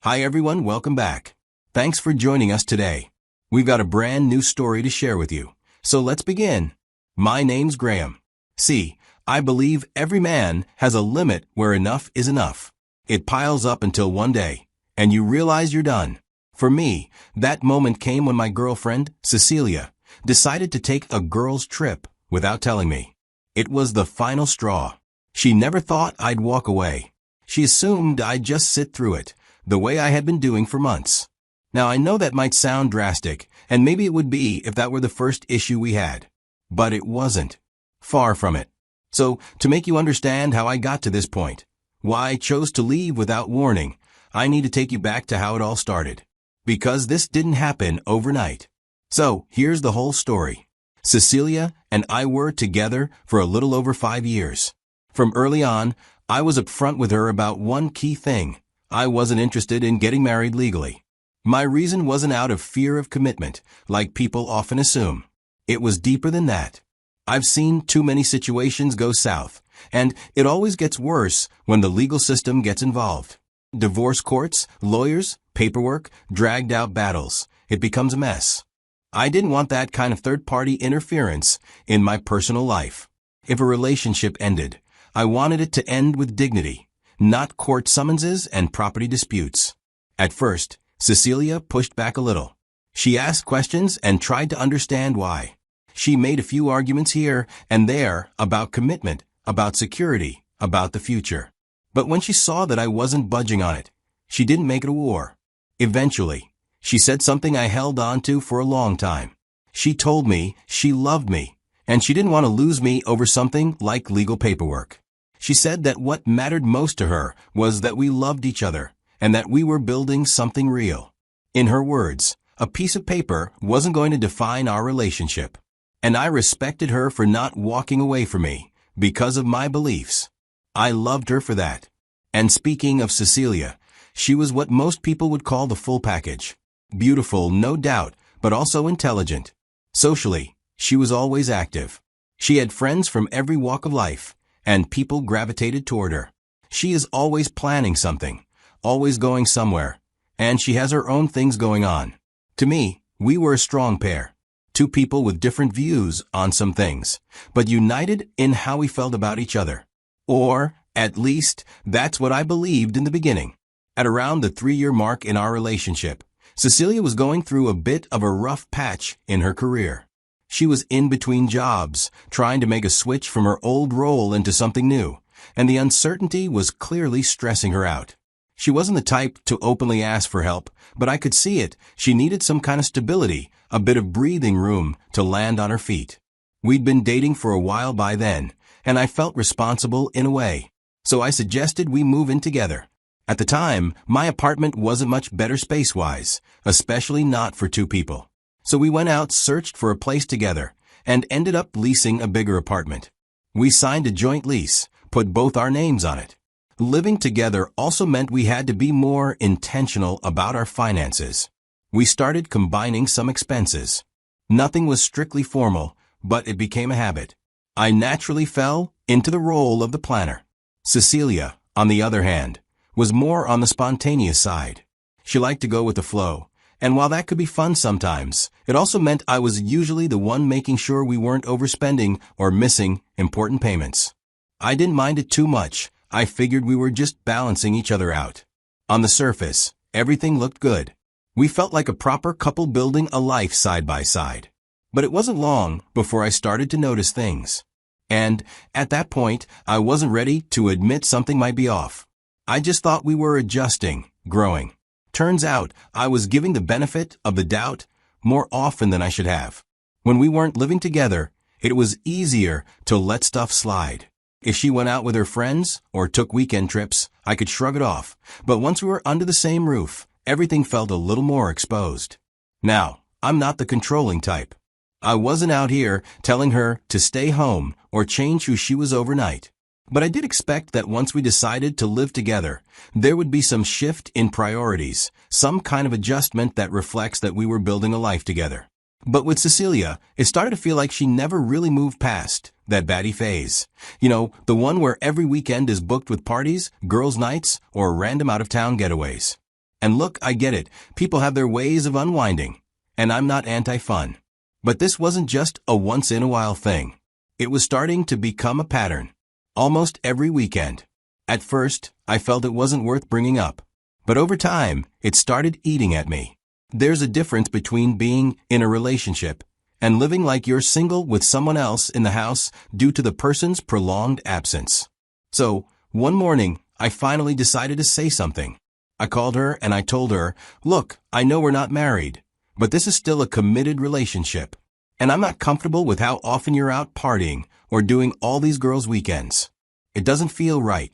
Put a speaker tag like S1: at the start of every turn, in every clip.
S1: Hi everyone, welcome back. Thanks for joining us today. We've got a brand new story to share with you. So let's begin. My name's Graham. See, I believe every man has a limit where enough is enough. It piles up until one day, and you realize you're done. For me, that moment came when my girlfriend, Cecilia, decided to take a girls' trip without telling me. It was the final straw. She never thought I'd walk away. She assumed I'd just sit through it, the way I had been doing for months. Now I know that might sound drastic, and maybe it would be if that were the first issue we had. But it wasn't. Far from it. So, to make you understand how I got to this point, why I chose to leave without warning, I need to take you back to how it all started. Because this didn't happen overnight. So, here's the whole story. Cecilia and I were together for a little over 5 years. From early on, I was upfront with her about one key thing. I wasn't interested in getting married legally. My reason wasn't out of fear of commitment, like people often assume. It was deeper than that. I've seen too many situations go south, and it always gets worse when the legal system gets involved. Divorce courts, lawyers, paperwork, dragged out battles. It becomes a mess. I didn't want that kind of third-party interference in my personal life. If a relationship ended, I wanted it to end with dignity, not court summonses and property disputes. At first, Cecilia pushed back a little. She asked questions and tried to understand why. She made a few arguments here and there about commitment, about security, about the future. But when she saw that I wasn't budging on it, she didn't make it a war. Eventually, she said something I held on to for a long time. She told me she loved me, and she didn't want to lose me over something like legal paperwork. She said that what mattered most to her was that we loved each other, and that we were building something real. In her words, a piece of paper wasn't going to define our relationship. And I respected her for not walking away from me, because of my beliefs. I loved her for that. And speaking of Cecilia, she was what most people would call the full package. Beautiful, no doubt, but also intelligent. Socially, she was always active. She had friends from every walk of life, and people gravitated toward her. She is always planning something, always going somewhere, and she has her own things going on. To me, we were a strong pair. Two people with different views on some things, but united in how we felt about each other. Or, at least, that's what I believed in the beginning. At around the 3-year mark in our relationship, Cecilia was going through a bit of a rough patch in her career. She was in between jobs, trying to make a switch from her old role into something new, and the uncertainty was clearly stressing her out. She wasn't the type to openly ask for help, but I could see it. She needed some kind of stability, a bit of breathing room to land on her feet. We'd been dating for a while by then, and I felt responsible in a way. So I suggested we move in together. At the time, my apartment wasn't much better space-wise, especially not for 2 people. So we went out, searched for a place together, and ended up leasing a bigger apartment. We signed a joint lease, put both our names on it. Living together also meant we had to be more intentional about our finances. We started combining some expenses. Nothing was strictly formal, but it became a habit. I naturally fell into the role of the planner. Cecilia, on the other hand, was more on the spontaneous side. She liked to go with the flow, and while that could be fun sometimes, it also meant I was usually the one making sure we weren't overspending or missing important payments. I didn't mind it too much. I figured we were just balancing each other out. On the surface, everything looked good. We felt like a proper couple building a life side by side. But it wasn't long before I started to notice things. And at that point, I wasn't ready to admit something might be off. I just thought we were adjusting, growing. Turns out, I was giving the benefit of the doubt more often than I should have. When we weren't living together, it was easier to let stuff slide. If she went out with her friends or took weekend trips, I could shrug it off. But once we were under the same roof, everything felt a little more exposed. Now, I'm not the controlling type. I wasn't out here telling her to stay home or change who she was overnight. But I did expect that once we decided to live together, there would be some shift in priorities, some kind of adjustment that reflects that we were building a life together. But with Cecilia, it started to feel like she never really moved past that baddie phase. You know, the one where every weekend is booked with parties, girls' nights, or random out-of-town getaways. And look, I get it. People have their ways of unwinding. And I'm not anti-fun. But this wasn't just a once-in-a-while thing. It was starting to become a pattern. Almost every weekend. At first, I felt it wasn't worth bringing up. But over time, it started eating at me. There's a difference between being in a relationship and living like you're single with someone else in the house due to the person's prolonged absence. So, one morning, I finally decided to say something. I called her and I told her, look, I know we're not married, but this is still a committed relationship. And I'm not comfortable with how often you're out partying or doing all these girls' weekends. It doesn't feel right.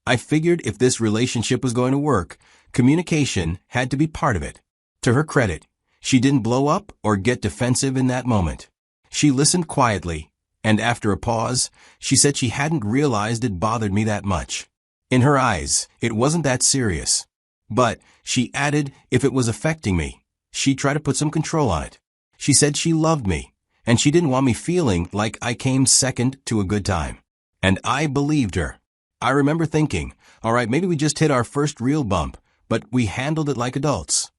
S1: I figured if this relationship was going to work, communication had to be part of it. To her credit, she didn't blow up or get defensive in that moment. She listened quietly, and after a pause, she said she hadn't realized it bothered me that much. In her eyes, it wasn't that serious. But, she added, if it was affecting me, she'd try to put some control on it. She said she loved me, and she didn't want me feeling like I came second to a good time. And I believed her. I remember thinking, all right, maybe we just hit our first real bump, but we handled it like adults.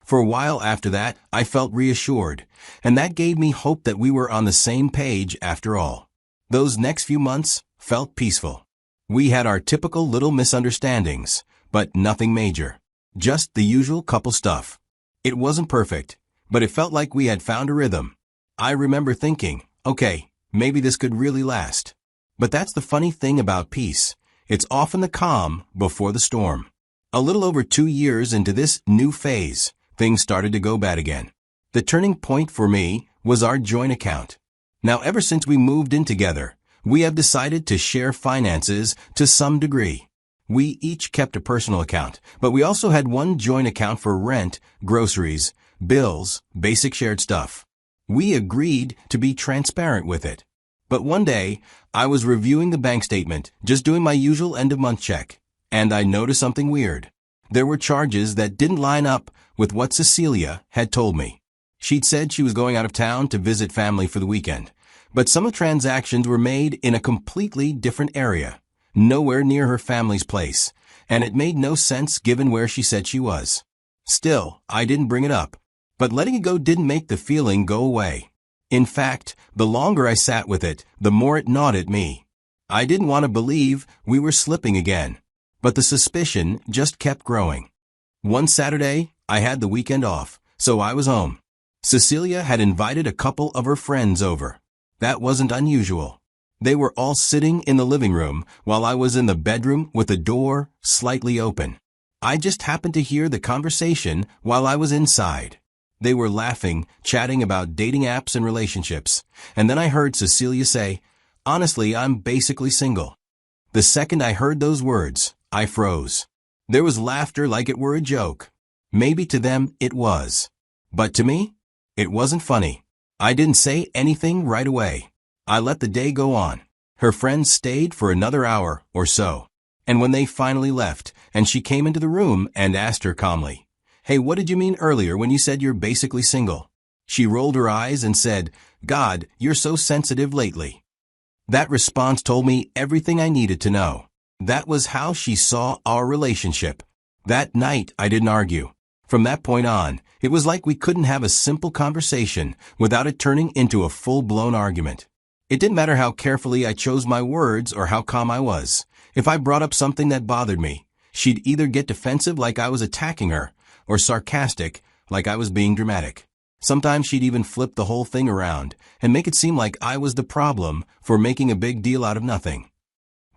S1: For a while after that, I felt reassured, and that gave me hope that we were on the same page after all. Those next few months felt peaceful. We had our typical little misunderstandings, but nothing major. Just the usual couple stuff. It wasn't perfect, but it felt like we had found a rhythm. I remember thinking, okay, maybe this could really last. But that's the funny thing about peace. It's often the calm before the storm. A little over 2 years into this new phase, things started to go bad again. The turning point for me was our joint account. Now, ever since we moved in together, we have decided to share finances to some degree. We each kept a personal account, but we also had one joint account for rent, groceries, bills, basic shared stuff. We agreed to be transparent with it. But one day, I was reviewing the bank statement, just doing my usual end-of-month check, and I noticed something weird. There were charges that didn't line up with what Cecilia had told me. She'd said she was going out of town to visit family for the weekend, but some of the transactions were made in a completely different area, nowhere near her family's place, and it made no sense given where she said she was. Still, I didn't bring it up, but letting it go didn't make the feeling go away. In fact, the longer I sat with it, the more it gnawed at me. I didn't want to believe we were slipping again, but the suspicion just kept growing. One Saturday, I had the weekend off, so I was home. Cecilia had invited a couple of her friends over. That wasn't unusual. They were all sitting in the living room while I was in the bedroom with the door slightly open. I just happened to hear the conversation while I was inside. They were laughing, chatting about dating apps and relationships, and then I heard Cecilia say, honestly, I'm basically single. The second I heard those words, I froze. There was laughter like it were a joke. Maybe to them it was. But to me, it wasn't funny. I didn't say anything right away. I let the day go on. Her friends stayed for another hour or so. And when they finally left, and she came into the room and asked her calmly, hey, what did you mean earlier when you said you're basically single? She rolled her eyes and said, God, you're so sensitive lately. That response told me everything I needed to know. That was how she saw our relationship. That night, I didn't argue. From that point on, it was like we couldn't have a simple conversation without it turning into a full-blown argument. It didn't matter how carefully I chose my words or how calm I was. If I brought up something that bothered me, she'd either get defensive like I was attacking her, or sarcastic like I was being dramatic. Sometimes she'd even flip the whole thing around and make it seem like I was the problem for making a big deal out of nothing.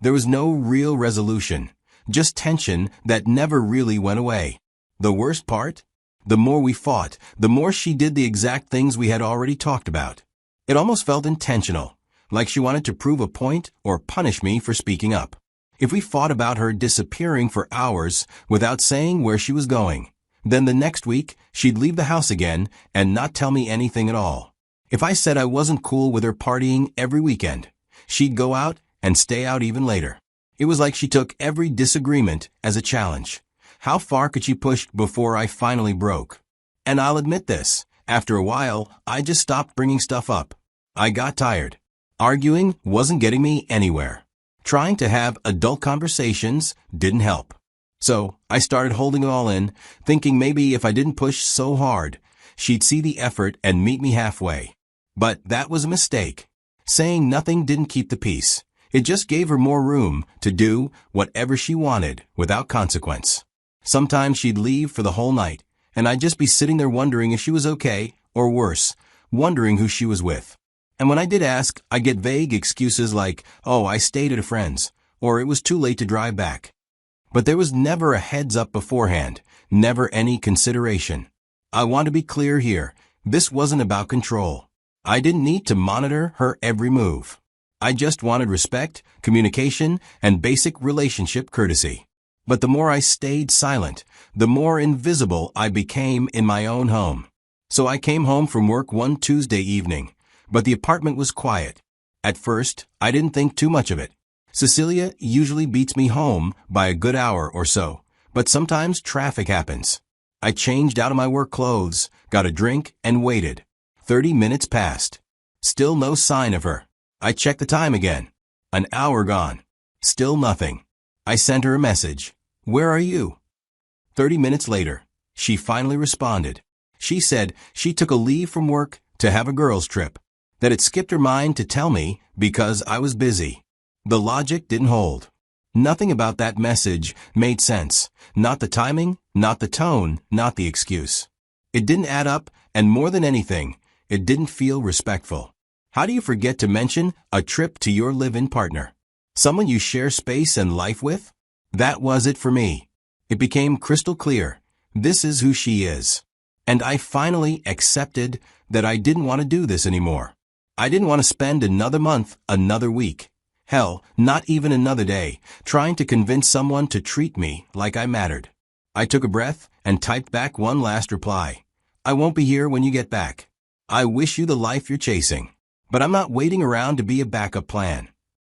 S1: There was no real resolution, just tension that never really went away. The worst part? The more we fought, the more she did the exact things we had already talked about. It almost felt intentional, like she wanted to prove a point or punish me for speaking up. If we fought about her disappearing for hours without saying where she was going, then the next week she'd leave the house again and not tell me anything at all. If I said I wasn't cool with her partying every weekend, she'd go out and stay out even later. It was like she took every disagreement as a challenge. How far could she push before I finally broke? And I'll admit this, after a while, I just stopped bringing stuff up. I got tired. Arguing wasn't getting me anywhere. Trying to have adult conversations didn't help. So I started holding it all in, thinking maybe if I didn't push so hard, she'd see the effort and meet me halfway. But that was a mistake. Saying nothing didn't keep the peace. It just gave her more room to do whatever she wanted without consequence. Sometimes she'd leave for the whole night, and I'd just be sitting there wondering if she was okay, or worse, wondering who she was with. And when I did ask, I'd get vague excuses like, oh, I stayed at a friend's, or it was too late to drive back. But there was never a heads up beforehand, never any consideration. I want to be clear here, this wasn't about control. I didn't need to monitor her every move. I just wanted respect, communication, and basic relationship courtesy. But the more I stayed silent, the more invisible I became in my own home. So I came home from work one Tuesday evening, but the apartment was quiet. At first, I didn't think too much of it. Cecilia usually beats me home by a good hour or so, but sometimes traffic happens. I changed out of my work clothes, got a drink, and waited. 30 minutes passed. Still no sign of her. I checked the time again. An hour gone. Still nothing. I sent her a message. Where are you? 30 minutes later, she finally responded. She said she took a leave from work to have a girls' trip, that it skipped her mind to tell me because I was busy. The logic didn't hold. Nothing about that message made sense. Not the timing, not the tone, not the excuse. It didn't add up, and more than anything, it didn't feel respectful. How do you forget to mention a trip to your live-in partner? Someone you share space and life with? That was it for me. It became crystal clear. This is who she is. And I finally accepted that I didn't want to do this anymore. I didn't want to spend another month, another week. Hell, not even another day, trying to convince someone to treat me like I mattered. I took a breath and typed back one last reply. I won't be here when you get back. I wish you the life you're chasing, but I'm not waiting around to be a backup plan.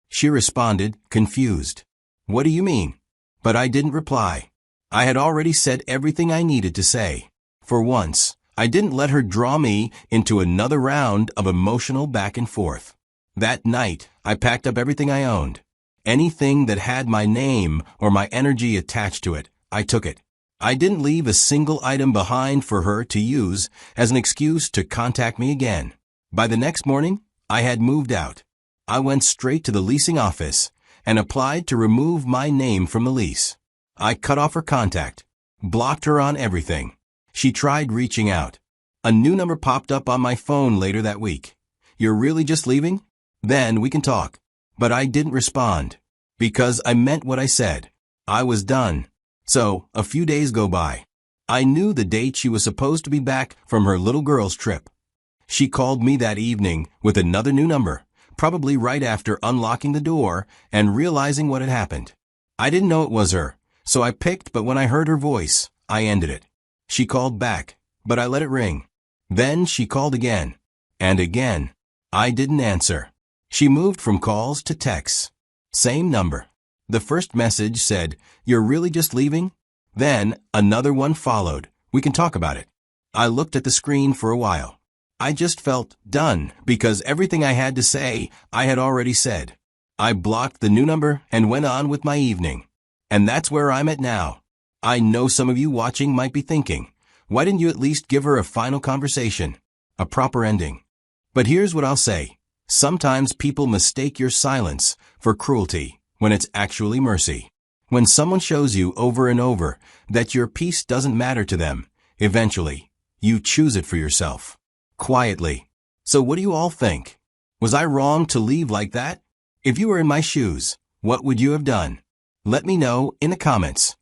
S1: She responded, confused. What do you mean? But I didn't reply. I had already said everything I needed to say. For once, I didn't let her draw me into another round of emotional back and forth. That night, I packed up everything I owned. Anything that had my name or my energy attached to it, I took it. I didn't leave a single item behind for her to use as an excuse to contact me again. By the next morning, I had moved out. I went straight to the leasing office and applied to remove my name from the lease. I cut off her contact, blocked her on everything. She tried reaching out. A new number popped up on my phone later that week. You're really just leaving? Then we can talk. But I didn't respond because I meant what I said. I was done. So, a few days go by. I knew the date she was supposed to be back from her little girl's trip. She called me that evening with another new number, probably right after unlocking the door and realizing what had happened. I didn't know it was her, so I picked, but when I heard her voice, I ended it. She called back, but I let it ring. Then she called again, and again. I didn't answer. She moved from calls to texts. Same number. The first message said, "You're really just leaving?" Then another one followed. "We can talk about it." I looked at the screen for a while. I just felt done because everything I had to say, I had already said. I blocked the new number and went on with my evening. And that's where I'm at now. I know some of you watching might be thinking, why didn't you at least give her a final conversation? A proper ending. But here's what I'll say. Sometimes people mistake your silence for cruelty when it's actually mercy. When someone shows you over and over that your peace doesn't matter to them, eventually, you choose it for yourself. Quietly. So what do you all think? Was I wrong to leave like that? If you were in my shoes, what would you have done? Let me know in the comments.